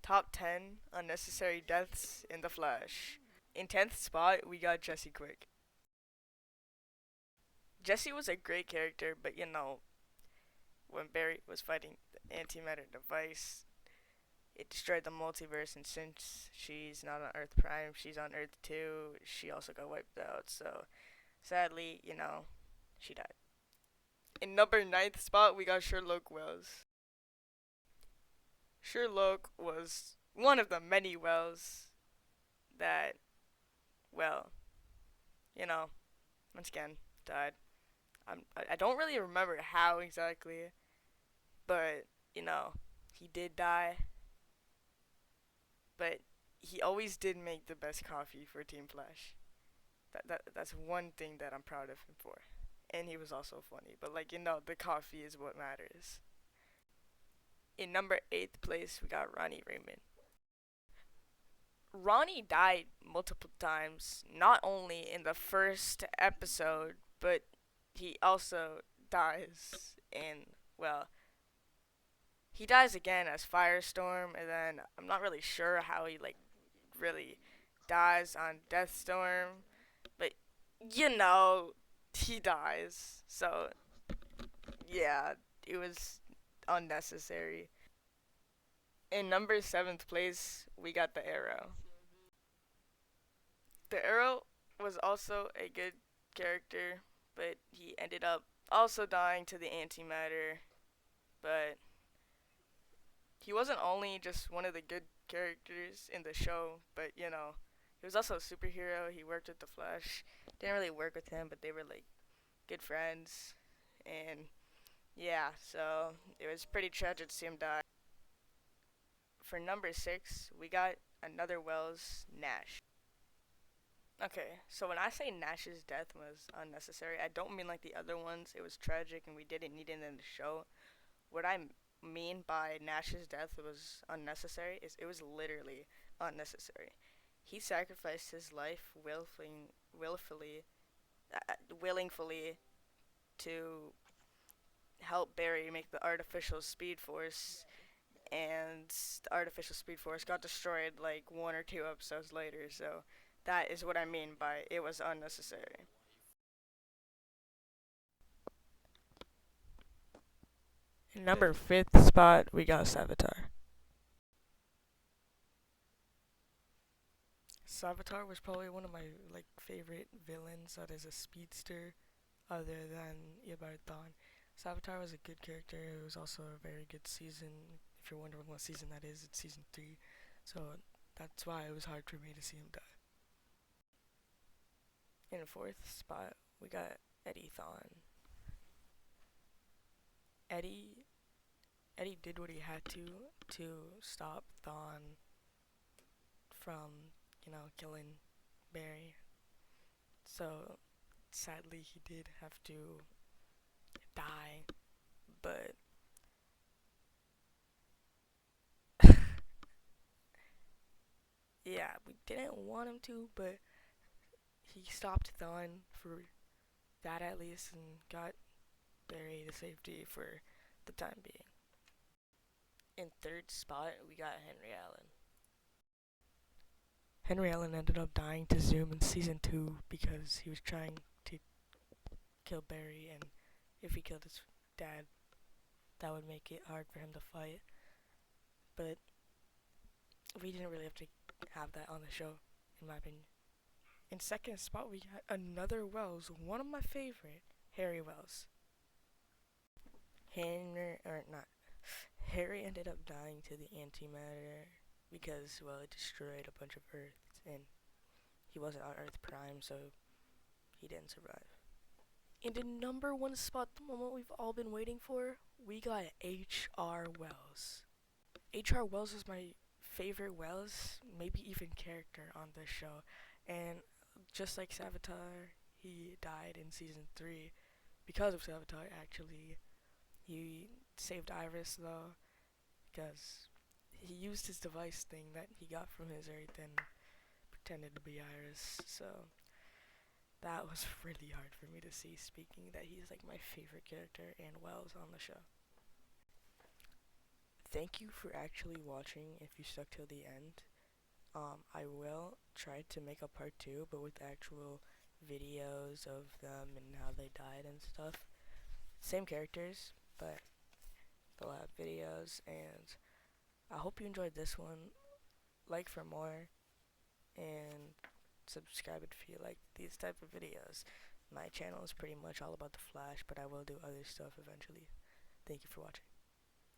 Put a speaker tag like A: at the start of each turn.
A: Top 10 unnecessary deaths in The Flash. In 10th spot, we got Jesse Quick. Jesse was a great character, but when Barry was fighting the antimatter device, it destroyed the multiverse, and since she's not on Earth Prime, she's on Earth 2, she also got wiped out, so sadly, she died. In number ninth spot, we got Sherlock Wells. Sherlock was one of the many Wells that, well, you know, once again, died. I don't really remember how exactly, but, he did die. But he always did make the best coffee for Team Flash. That's one thing that I'm proud of him for. And he was also funny. But, the coffee is what matters. In number 8th place, we got Ronnie Raymond. Ronnie died multiple times, not only in the first episode, but he also dies in, well, he dies again as Firestorm, and then I'm not really sure how he, really dies on Deathstorm, but, he dies. So, yeah, it was unnecessary. In number 7th place, we got the Arrow. The Arrow was also a good character, but he ended up also dying to the antimatter. But he wasn't only just one of the good characters in the show, but he was also a superhero. He worked with the Flash. Didn't really work with him, but they were good friends. And yeah, so it was pretty tragic to see him die. For number 6, we got another Wells, Nash. Okay, so when I say Nash's death was unnecessary, I don't mean like the other ones. It was tragic and we didn't need it in the show. What I mean by Nash's death was unnecessary is it was literally unnecessary. He sacrificed his life willfully, willingly to help Barry make the artificial Speed Force, and the artificial Speed Force got destroyed like one or two episodes later. So that is what I mean by it was unnecessary. In number fifth spot, we got Savitar. Savitar was probably one of my favorite villains that is a speedster, other than Ibarthon. Savitar was a good character. It was also a very good season. If you're wondering what season that is, it's season 3. So that's why it was hard for me to see him die. In the fourth spot, we got Eddie Thawne. Eddie Eddie did what he had to stop Thawne from, killing Barry. So sadly he did have to die, but yeah, we didn't want him to, but he stopped Thawne for that at least and got Barry to safety for the time being. In third spot, we got Henry Allen. Henry Allen ended up dying to Zoom in season 2 because he was trying to kill Barry, and if he killed his dad, that would make it hard for him to fight. But we didn't really have to have that on the show, in my opinion. In second spot, we got another Wells, one of my favorite, Harry Wells. Harry ended up dying to the antimatter because, well, it destroyed a bunch of Earths, and he wasn't on Earth Prime, so he didn't survive. In the number 1 spot, the moment we've all been waiting for, we got H.R. Wells. H.R. Wells is my favorite Wells, maybe even character on this show, and just like Savitar, he died in season 3 because of Savitar, actually. He saved Iris, though, because he used his device thing that he got from his Earth and pretended to be Iris, so that was really hard for me to see, speaking that he's my favorite character and Wells on the show. thank you for actually watching if you stuck till the end. I will try to make a part 2, but with actual videos of them and how they died and stuff. Same characters, but they'll have videos, and I hope you enjoyed this one. Like for more, and subscribe if you like these type of videos. My channel is pretty much all about the Flash, but I will do other stuff eventually. Thank you for watching.